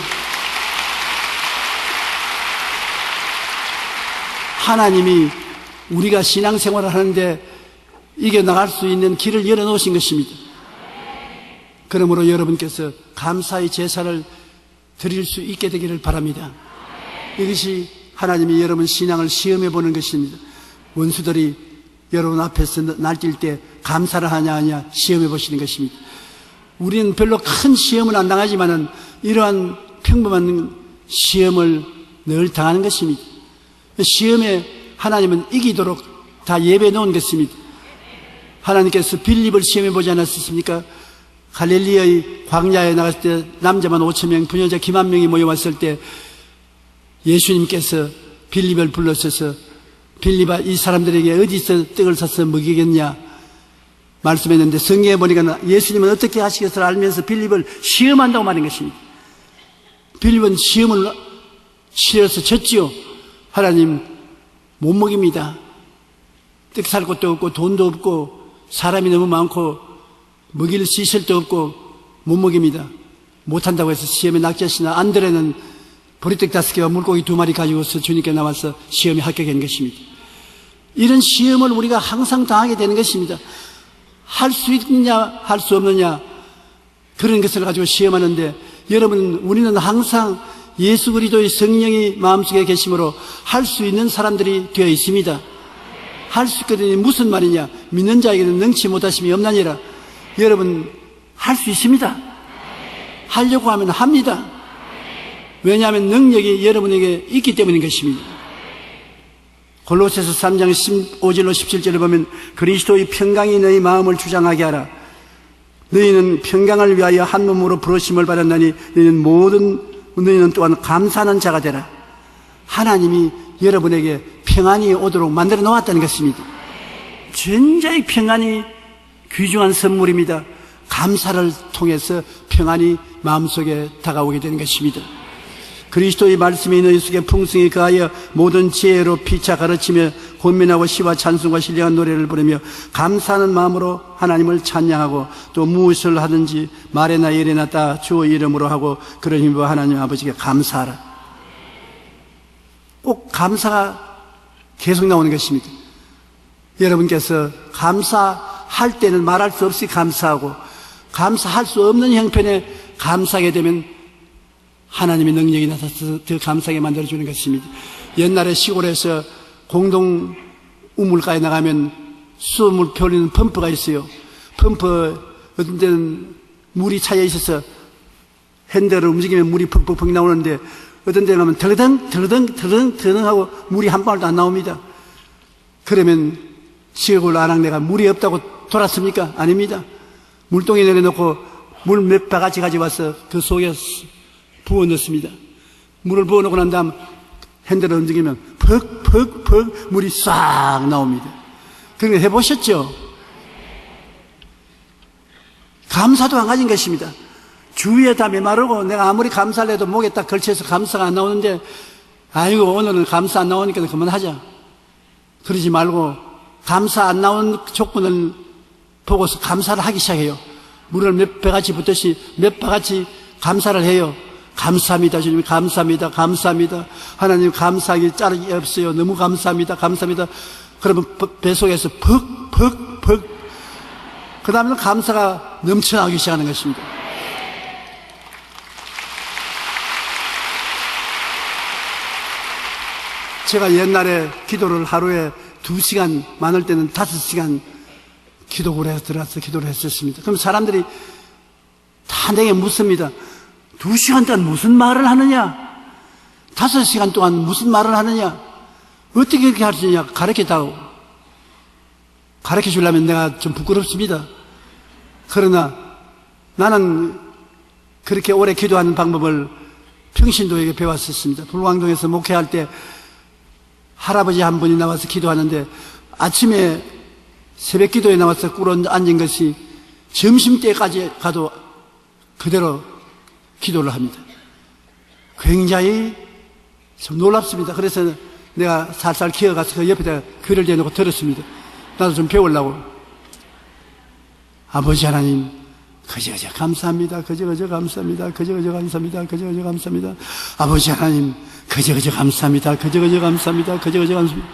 하나님이 우리가 신앙생활을 하는데 이겨나갈 수 있는 길을 열어놓으신 것입니다. 그러므로 여러분께서 감사의 제사를 드릴 수 있게 되기를 바랍니다. 이것이 하나님이 여러분 신앙을 시험해 보는 것입니다. 원수들이 여러분 앞에서 날뛸 때 감사를 하냐 하냐 시험해 보시는 것입니다. 우리는 별로 큰 시험은 안 당하지만은 이러한 평범한 시험을 늘 당하는 것입니다. 시험에 하나님은 이기도록 다 예배해 놓은 것입니다. 하나님께서 빌립을 시험해 보지 않았습니까? 갈릴리의 광야에 나갔을 때 남자만 5,000명, 부녀자 기만 명이 모여왔을 때 예수님께서 빌립을 불러셔서 빌립아, 이 사람들에게 어디서 떡을 사서 먹이겠냐 말씀했는데 성경에 보니까 예수님은 어떻게 하시겠어를 알면서 빌립을 시험한다고 말한 것입니다. 빌립은 시험을 치러서 졌지요. 하나님 못 먹입니다. 떡 살 것도 없고 돈도 없고 사람이 너무 많고 먹일 시설도 없고 못 먹입니다. 못한다고 해서 시험에 낙제하시나 안드레는 보리떡 5개와 물고기 2마리 가지고서 주님께 나와서 시험에 합격한 것입니다. 이런 시험을 우리가 항상 당하게 되는 것입니다. 할 수 있느냐 할 수 없느냐 그런 것을 가지고 시험하는데 여러분 우리는 항상 예수 그리스도의 성령이 마음속에 계심으로 할 수 있는 사람들이 되어 있습니다. 할 수 있거든요. 무슨 말이냐? 믿는 자에게는 능치 못하심이 없나니라. 여러분 할 수 있습니다. 하려고 하면 합니다. 왜냐하면 능력이 여러분에게 있기 때문인 것입니다. 골로새서 3장 15절로 17절을 보면 그리스도의 평강이 너희 마음을 주장하게 하라. 너희는 평강을 위하여 한 몸으로 부르심을 받았나니 너희는 또한 감사하는 자가 되라. 하나님이 여러분에게 평안이 오도록 만들어 놓았다는 것입니다. 전자의 평안이 귀중한 선물입니다. 감사를 통해서 평안이 마음속에 다가오게 되는 것입니다. 그리스도의 말씀이 너희 속에 풍성히 거하여 모든 지혜로 피차 가르치며 권면하고 시와 찬송과 신령한 노래를 부르며 감사하는 마음으로 하나님을 찬양하고 또 무엇을 하든지 말에나 일에나 다 주의 이름으로 하고 그런 힘으로 하나님 아버지께 감사하라. 꼭 감사가 계속 나오는 것입니다. 여러분께서 감사할 때는 말할 수 없이 감사하고 감사할 수 없는 형편에 감사하게 되면 하나님의 능력이 나타나서 더 감사하게 만들어주는 것입니다. 옛날에 시골에서 공동 우물가에 나가면 수돗물 펴리는 펌프가 있어요. 펌프 어떤 데는 물이 차여 있어서 핸들을 움직이면 물이 펑펑펑 나오는데 어떤 데는 가면 덜렁 하고 물이 한 방울도 안 나옵니다. 그러면 시골 아낙네가 물이 없다고 돌았습니까? 아닙니다. 물동에 내려놓고 물 몇 바가지 가져와서 그 속에 부어 넣습니다. 물을 부어 놓고 난 다음 핸들을 움직이면 퍽 물이 싹 나옵니다. 그런 거 해보셨죠? 감사도 안 가진 것입니다. 주위에 다 메마르고 내가 아무리 감사를 해도 목에 딱 걸쳐서 감사가 안 나오는데 아이고 오늘은 감사 안 나오니까 그만하자. 그러지 말고 감사 안 나온 조건을 보고서 감사를 하기 시작해요. 물을 몇 배같이 붓듯이 몇 바같이 감사를 해요. 감사합니다. 주님 감사합니다. 감사합니다. 하나님 감사하기 짝이 없어요. 너무 감사합니다. 감사합니다. 그러면 뱃속에서 퍽 그 다음에는 감사가 넘쳐나기 시작하는 것입니다. 제가 옛날에 기도를 하루에 2시간 많을 때는 5시간 기도굴에 들어가서 기도를 했었습니다. 그럼 사람들이 다 내게 묻습니다. 2시간 동안 무슨 말을 하느냐? 5시간 동안 무슨 말을 하느냐? 어떻게 그렇게 할 수 있냐? 가르쳐다오. 가르쳐 주려면 내가 좀 부끄럽습니다. 그러나 나는 그렇게 오래 기도하는 방법을 평신도에게 배웠었습니다. 불광동에서 목회할 때 할아버지 한 분이 나와서 기도하는데 아침에 새벽 기도에 나와서 꿇어 앉은 것이 점심때까지 가도 그대로 기도를 합니다. 굉장히 좀 놀랍습니다. 그래서 내가 살살 기어가서 그 옆에다 귀를 대놓고 들었습니다. 나도 좀 배우려고. 아버지 하나님, 그저그저 감사합니다. 그저그저 감사합니다. 그저그저 감사합니다. 그저그저 감사합니다. 아버지 하나님, 그저그저 감사합니다. 그저그저 감사합니다. 그저그저 감사합니다.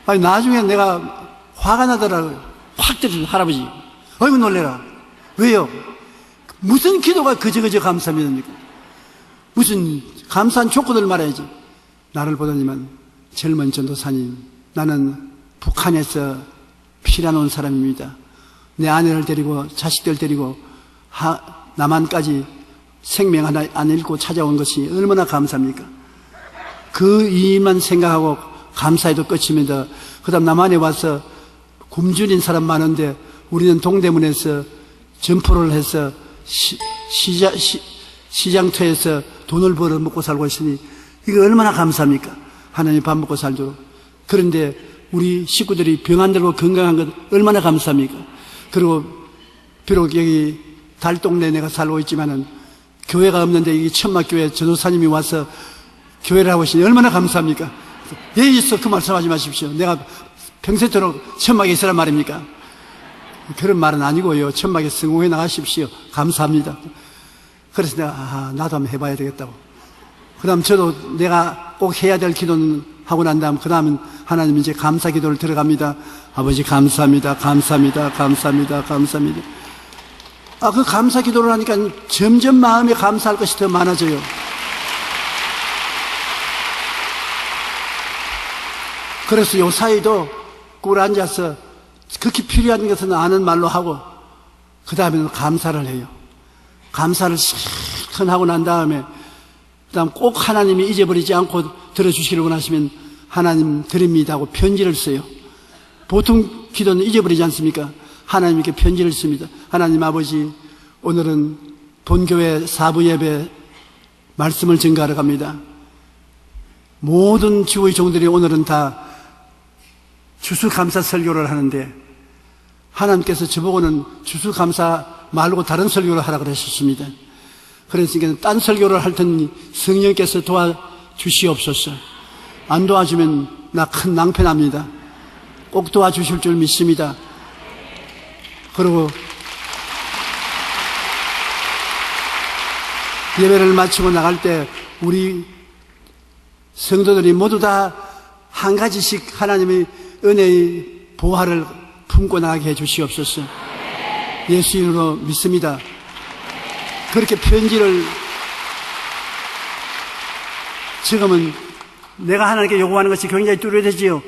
아니, 나중에 내가 화가 나더라고요. 확 때려서 할아버지. 어이구, 놀래라. 왜요? 무슨 기도가 그저그저 감사합니다입니까? 무슨 감사한 조건을 말해야지. 나를 보더니만 젊은 전도사님, 나는 북한에서 피난온 사람입니다. 내 아내를 데리고 자식들 데리고 남한까지 생명 하나 안 잃고 찾아온 것이 얼마나 감사합니까? 그 일만 생각하고 감사해도 끝입니다. 그 다음 남한에 와서 굶주린 사람 많은데 우리는 동대문에서 점포를 해서 시장터에서 돈을 벌어 먹고 살고 있으니 이거 얼마나 감사합니까? 하나님 밥 먹고 살도록. 그런데 우리 식구들이 병 안 들고 건강한 것 얼마나 감사합니까? 그리고 비록 여기 달동네 내가 살고 있지만은 교회가 없는데 이 천막교회 전도사님이 와서 교회를 하고 있으니 얼마나 감사합니까? 예 있어 그 말씀하지 마십시오. 내가 평생토록 천막에 있으란 말입니까? 그런 말은 아니고요. 천막에 성공해 나가십시오. 감사합니다. 그래서 내가 나도 한번 해봐야 되겠다고. 그 다음 저도 내가 꼭 해야 될 기도는 하고 난 다음 그 다음은 하나님 이제 감사 기도를 들어갑니다. 아버지 감사합니다. 감사합니다. 감사합니다. 감사합니다. 그 감사 기도를 하니까 점점 마음에 감사할 것이 더 많아져요. 그래서 요 사이도 꿇어 앉아서 극히 필요한 것은 아는 말로 하고 그 다음에는 감사를 해요. 감사를 실컷 하고 난 다음에 그 다음 꼭 하나님이 잊어버리지 않고 들어주시기를 원하시면 하나님 드립니다 하고 편지를 써요. 보통 기도는 잊어버리지 않습니까? 하나님께 편지를 씁니다. 하나님 아버지, 오늘은 본교회 사부 예배 말씀을 증거하러 갑니다. 모든 주의 종들이 오늘은 다 추수감사 설교를 하는데 하나님께서 저보고는 추수감사 말고 다른 설교를 하라 그러셨습니다. 그러니까 딴 설교를 할 테니 성령께서 도와주시옵소서. 안 도와주면 나 큰 낭패납니다. 꼭 도와주실 줄 믿습니다. 그리고 예배를 마치고 나갈 때 우리 성도들이 모두 다 한 가지씩 하나님의 은혜의 보화를 품고 나가게 해 주시옵소서. 예수 이름으로 믿습니다. 그렇게 편지를 지금은 내가 하나님께 요구하는 것이 굉장히 뚜렷해지요.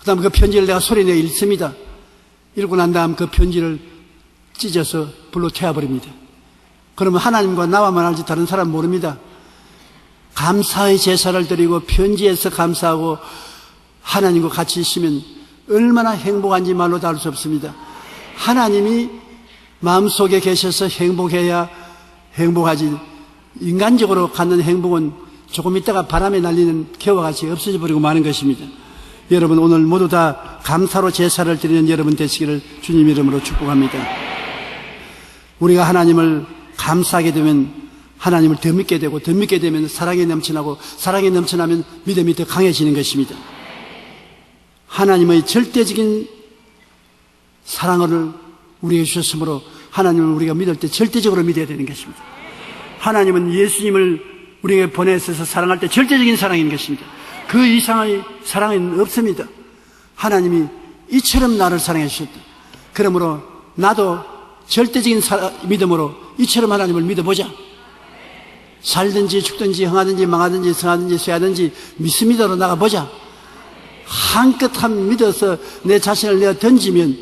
그 다음 그 편지를 내가 소리내어 읽습니다. 읽고 난 다음 그 편지를 찢어서 불로 태워버립니다. 그러면 하나님과 나와만 알지 다른 사람 모릅니다. 감사의 제사를 드리고 편지에서 감사하고 하나님과 같이 있으면 얼마나 행복한지 말로 다룰 수 없습니다. 하나님이 마음속에 계셔서 행복해야 행복하지, 인간적으로 갖는 행복은 조금 있다가 바람에 날리는 개와 같이 없어져 버리고 마는 것입니다. 여러분 오늘 모두 다 감사로 제사를 드리는 여러분 되시기를 주님 이름으로 축복합니다. 우리가 하나님을 감사하게 되면 하나님을 더 믿게 되고, 더 믿게 되면 사랑이 넘쳐나고, 사랑이 넘쳐나면 믿음이 더 강해지는 것입니다. 하나님의 절대적인 사랑을 우리에게 주셨으므로 하나님을 우리가 믿을 때 절대적으로 믿어야 되는 것입니다. 하나님은 예수님을 우리에게 보내셔서 사랑할 때 절대적인 사랑인 것입니다. 그 이상의 사랑은 없습니다. 하나님이 이처럼 나를 사랑해 주셨다. 그러므로 나도 절대적인 믿음으로 이처럼 하나님을 믿어보자. 살든지 죽든지 흥하든지 망하든지 성하든지 쇠하든지 믿습니다로 나가보자. 한껏 한 믿어서 내 자신을 내어 던지면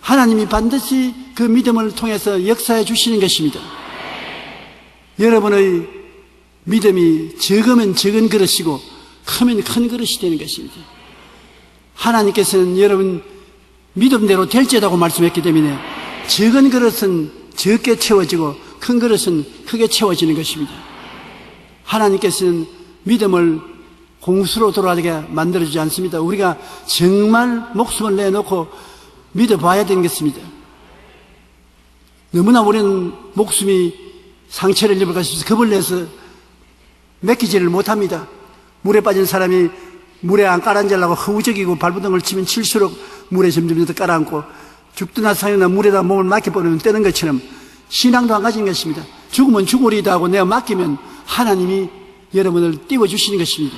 하나님이 반드시 그 믿음을 통해서 역사해 주시는 것입니다. 여러분의 믿음이 적으면 적은 그릇이고 크면 큰 그릇이 되는 것입니다. 하나님께서는 여러분 믿음대로 될지라고 말씀했기 때문에 적은 그릇은 적게 채워지고 큰 그릇은 크게 채워지는 것입니다. 하나님께서는 믿음을 공수로 돌아가게 만들어주지 않습니다. 우리가 정말 목숨을 내놓고 믿어봐야 되는 것입니다. 너무나 우리는 목숨이 상처를 입을까 싶어서 겁을 내서 맡기지를 못합니다. 물에 빠진 사람이 물에 안 깔아앉으려고 허우적이고 발버둥을 치면 칠수록 물에 점점 더 깔아앉고 죽거나 살거나 물에다 몸을 맡겨버리면 떼는 것처럼 신앙도 한 가지인 것입니다. 죽으면 죽으리다 하고 내가 맡기면 하나님이 여러분을 띄워주시는 것입니다.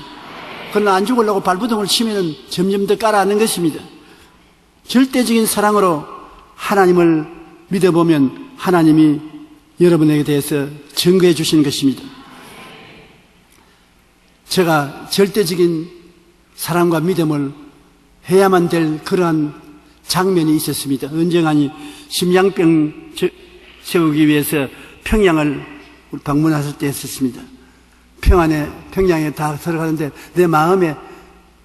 그러나 안 죽으려고 발버둥을 치면 점점 더 깔아앉는 것입니다. 절대적인 사랑으로 하나님을 믿어보면 하나님이 여러분에게 대해서 증거해 주시는 것입니다. 제가 절대적인 사랑과 믿음을 해야만 될 그러한 장면이 있었습니다. 언젠가니 심장병 세우기 위해서 평양을 방문했을 때 했었습니다. 평양에 다 들어가는데 내 마음에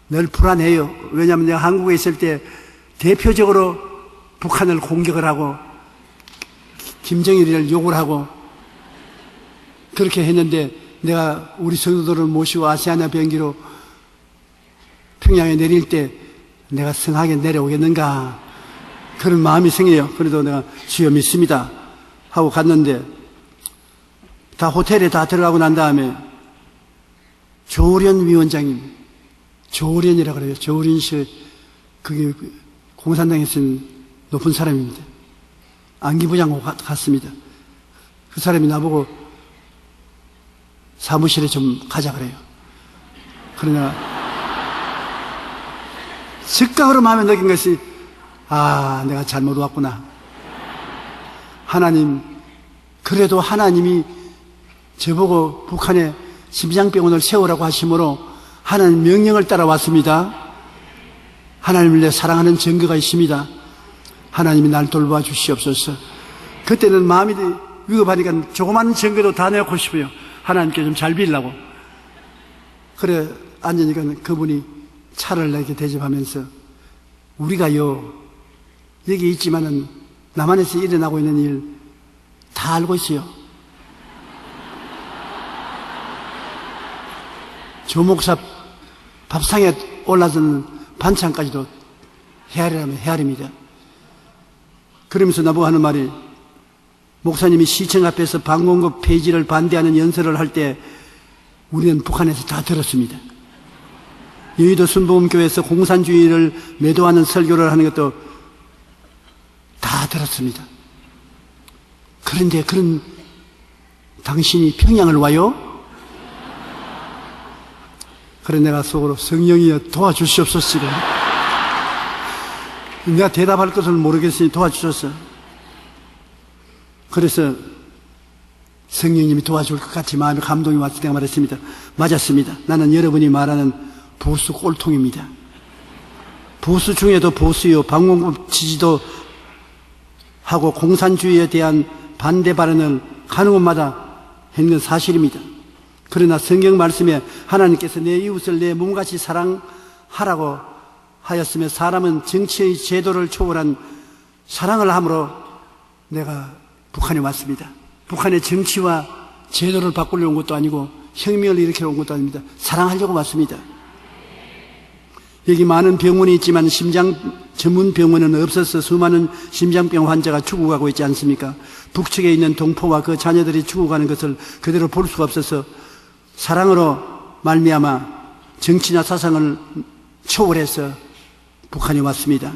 늘 불안해요. 왜냐하면 내가 한국에 있을 때 대표적으로 북한을 공격을 하고 김정일을 욕을 하고 그렇게 했는데 내가 우리 성도들을 모시고 아시아나 비행기로 평양에 내릴 때 내가 성하게 내려오겠는가 그런 마음이 생겨요. 그래도 내가 주여 믿습니다 하고 갔는데 다 호텔에 다 들어가고 난 다음에 조련 위원장님, 조련이라고 그래요. 조련 씨, 그게 공산당에 쓴 높은 사람입니다. 안기부장하고 갔습니다. 그 사람이 나보고 사무실에 좀 가자 그래요. 그러나 즉각으로 마음에 느낀 것이 내가 잘못 왔구나. 하나님, 그래도 하나님이 저보고 북한에 심장병원을 세우라고 하심으로 하나님 명령을 따라왔습니다. 하나님을 내 사랑하는 증거가 있습니다. 하나님이 날 돌봐 주시옵소서. 그때는 마음이 위급하니까 조그마한 증거도 다 내고 싶어요. 하나님께 좀 잘 빌라고. 그래 앉으니까 그분이 차를 내게 대접하면서 우리가요 여기 있지만은 남한에서 일어나고 있는 일 다 알고 있어요. 조 목사 밥상에 올라선 반찬까지도 헤아리라면 헤아립니다. 그러면서 나보고 하는 말이 목사님이 시청 앞에서 방공급 폐지를 반대하는 연설을 할 때 우리는 북한에서 다 들었습니다. 여의도 순복음교회에서 공산주의를 매도하는 설교를 하는 것도 다 들었습니다. 그런데 그런 당신이 평양을 와요? 그래 내가 속으로 성령이여 도와주시옵소서. 내가 대답할 것을 모르겠으니 도와주셨어. 그래서 성령님이 도와줄 것 같이 마음에 감동이 와서 내가 말했습니다. 맞았습니다. 나는 여러분이 말하는 보수 꼴통입니다. 보수 중에도 보수요, 방공급 지지도 하고 공산주의에 대한 반대 발언을 가는 곳마다 했는 사실입니다. 그러나 성경 말씀에 하나님께서 내 이웃을 내 몸같이 사랑하라고 하였으며 사람은 정치의 제도를 초월한 사랑을 함으로 내가 북한에 왔습니다. 북한의 정치와 제도를 바꾸려고 온 것도 아니고 혁명을 일으키러 온 것도 아닙니다. 사랑하려고 왔습니다. 여기 많은 병원이 있지만 심장 전문 병원은 없어서 수많은 심장병 환자가 죽어가고 있지 않습니까? 북측에 있는 동포와 그 자녀들이 죽어가는 것을 그대로 볼 수가 없어서 사랑으로 말미암아 정치나 사상을 초월해서 북한에 왔습니다.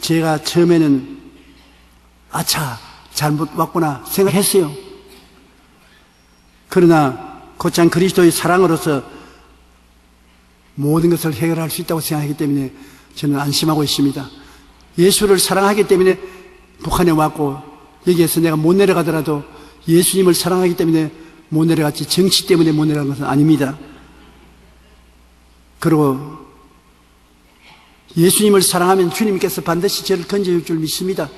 제가 처음에는 아차 잘못 왔구나 생각했어요. 그러나 곧장 그리스도의 사랑으로서 모든 것을 해결할 수 있다고 생각하기 때문에 저는 안심하고 있습니다. 예수를 사랑하기 때문에 북한에 왔고 여기에서 내가 못 내려가더라도 예수님을 사랑하기 때문에 못 내려갔지 정치 때문에 못 내려간 것은 아닙니다. 그리고 예수님을 사랑하면 주님께서 반드시 저를 건져줄 줄 믿습니다.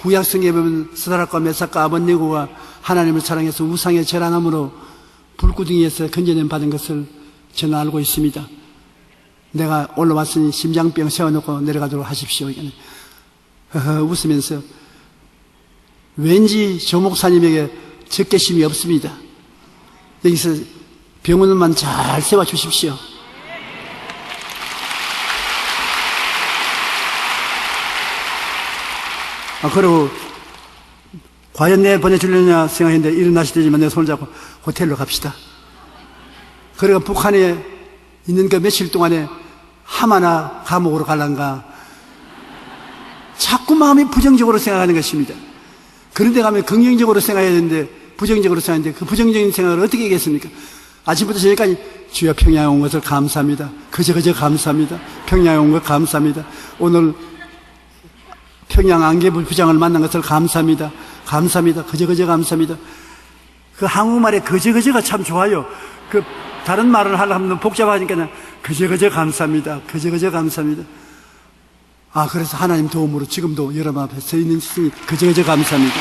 구약성경에 보면 스다락과 메삭과 아벳네고가 하나님을 사랑해서 우상의 절하나무로 불구덩이에서 건져낸 받은 것을 저는 알고 있습니다. 내가 올라왔으니 심장병 세워놓고 내려가도록 하십시오. 웃으면서 왠지 조 목사님에게 적개심이 없습니다. 여기서 병원만 잘 세워주십시오. 그리고 과연 내 보내주려냐 생각했는데 일어나시더니만 내 손을 잡고 호텔로 갑시다. 그리고 북한에 있는 그 며칠 동안에 하마나 감옥으로 갈란가 자꾸 마음이 부정적으로 생각하는 것입니다. 그런데 가면 긍정적으로 생각해야 되는데 부정적으로 생각하는데 그 부정적인 생각을 어떻게 하겠습니까? 아침부터 저녁까지 주여 평양에 온 것을 감사합니다. 그저 감사합니다. 평양에 온 것 감사합니다. 오늘 평양 안개부 부장을 만난 것을 감사합니다. 감사합니다. 그저 감사합니다. 그 한국말에 그저가 참 좋아요. 그 다른 말을 하려면 복잡하니까 그저 감사합니다. 그저 감사합니다. 그래서 하나님 도움으로 지금도 여러분 앞에 서 있는 것이 그저 감사합니다.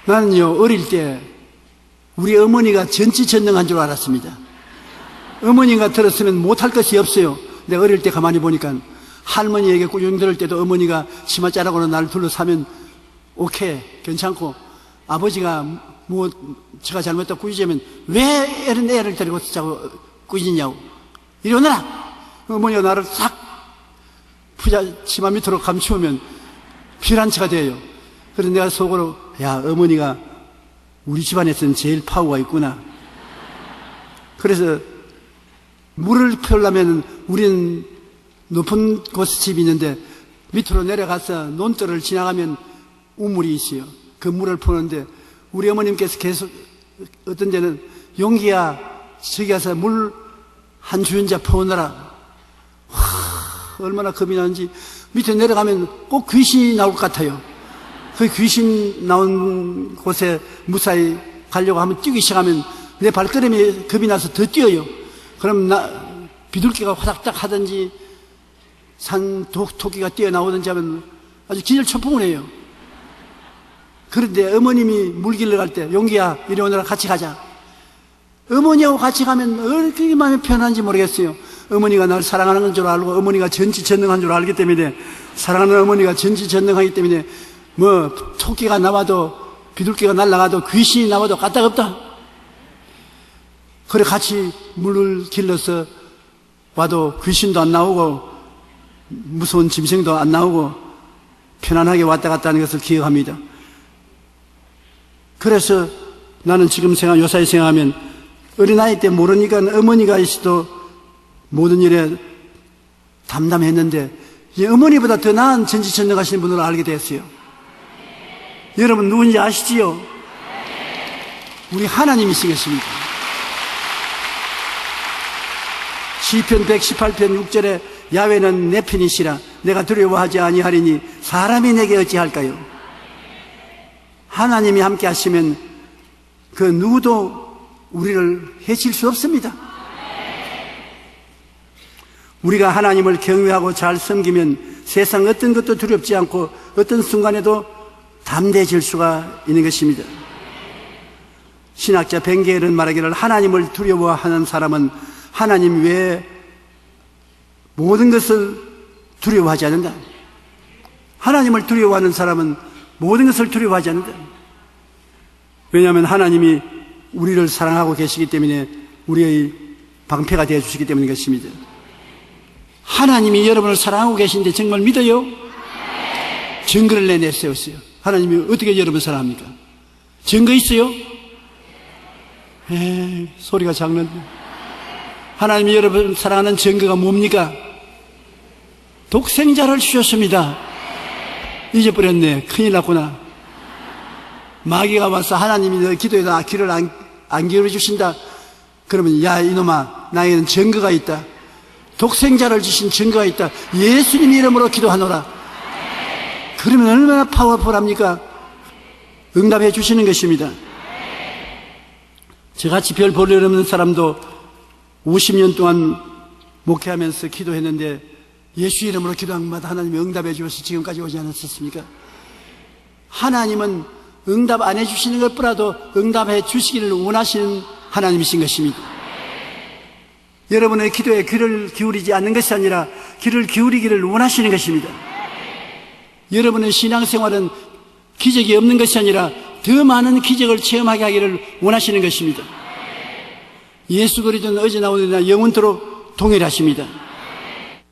나는요, 어릴 때 우리 어머니가 전지전능한 줄 알았습니다. 어머니가 들었으면 못할 것이 없어요. 내가 어릴 때 가만히 보니까 할머니에게 꾸중 들을 때도 어머니가 치마 자락으로 나를 둘러싸면 오케이, 괜찮고, 아버지가 제가 잘못했다 꾸짖으면 왜 애를 데리고 자꾸 꾸짖냐고. 이리 오너라! 어머니가 나를 싹 치마 밑으로 감추면 피란치가 돼요. 그래서 내가 속으로, 야, 어머니가 우리 집안에서는 제일 파워가 있구나. 그래서 물을 펴려면 우리는 높은 곳에 집이 있는데 밑으로 내려가서 논뜰을 지나가면 우물이 있어요. 그 물을 푸는데 우리 어머님께서 계속 어떤 데는 용기야 저기 가서 물 한 주연자 퍼오느라 얼마나 겁이 나는지 밑에 내려가면 꼭 귀신이 나올 것 같아요. 그 귀신 나온 곳에 무사히 가려고 하면 뛰기 시작하면 내 발걸음이 겁이 나서 더 뛰어요. 그럼 비둘기가 화닥닥 하든지 토끼가 뛰어나오든지 하면 아주 기절초풍을 해요. 그런데 어머님이 물 길러 갈 때 용기야 이리 오느라 같이 가자. 어머니하고 같이 가면 얼마나 마음이 편한지 모르겠어요. 어머니가 날 사랑하는 줄 알고 어머니가 전지전능한 줄 알기 때문에 사랑하는 어머니가 전지전능하기 때문에 뭐 토끼가 나와도 비둘기가 날아가도 귀신이 나와도 까딱없다. 그래 같이 물을 길러서 와도 귀신도 안 나오고 무서운 짐승도 안 나오고 편안하게 왔다 갔다 하는 것을 기억합니다. 그래서 나는 지금 요사이 생각하면 어린아이 때 모르니까 어머니가 있어도 모든 일에 담담했는데 어머니보다 더 나은 전지전능하신 분을 알게 됐어요. 여러분 누군지 아시지요? 우리 하나님이신 것입니다. 시편 118편 6절에 야훼는 내 편이시라 내가 두려워하지 아니하리니 사람이 내게 어찌할까요? 하나님이 함께 하시면 그 누구도 우리를 해칠 수 없습니다. 우리가 하나님을 경외하고 잘 섬기면 세상 어떤 것도 두렵지 않고 어떤 순간에도 담대해질 수가 있는 것입니다. 신학자 벤게일은 말하기를 하나님을 두려워하는 사람은 하나님 외에 모든 것을 두려워하지 않는다. 하나님을 두려워하는 사람은 모든 것을 두려워하지 않는다. 왜냐하면 하나님이 우리를 사랑하고 계시기 때문에 우리의 방패가 되어 주시기 때문인 것입니다. 하나님이 여러분을 사랑하고 계신데 정말 믿어요? 증거를 내세웠어요. 하나님이 어떻게 여러분을 사랑합니까? 증거 있어요? 소리가 작는데. 하나님이 여러분을 사랑하는 증거가 뭡니까? 독생자를 주셨습니다. 잊어버렸네. 큰일 났구나. 마귀가 와서 하나님이 너 기도에다 귀를 안 기울여주신다. 그러면 야 이놈아 나에게는 증거가 있다. 독생자를 주신 증거가 있다. 예수님 이름으로 기도하노라. 그러면 얼마나 파워풀합니까? 응답해 주시는 것입니다. 저같이 별 볼 일 없는 사람도 50년 동안 목회하면서 기도했는데 예수 이름으로 기도한 것마다 하나님이 응답해 주셔서 지금까지 오지 않았었습니까? 하나님은 응답 안 해주시는 것보다도 응답해 주시기를 원하시는 하나님이신 것입니다. 여러분의 기도에 귀를 기울이지 않는 것이 아니라 귀를 기울이기를 원하시는 것입니다. 여러분의 신앙생활은 기적이 없는 것이 아니라 더 많은 기적을 체험하게 하기를 원하시는 것입니다. 예수 그리스도는 어제나 오늘이나 영원토록 동일하십니다.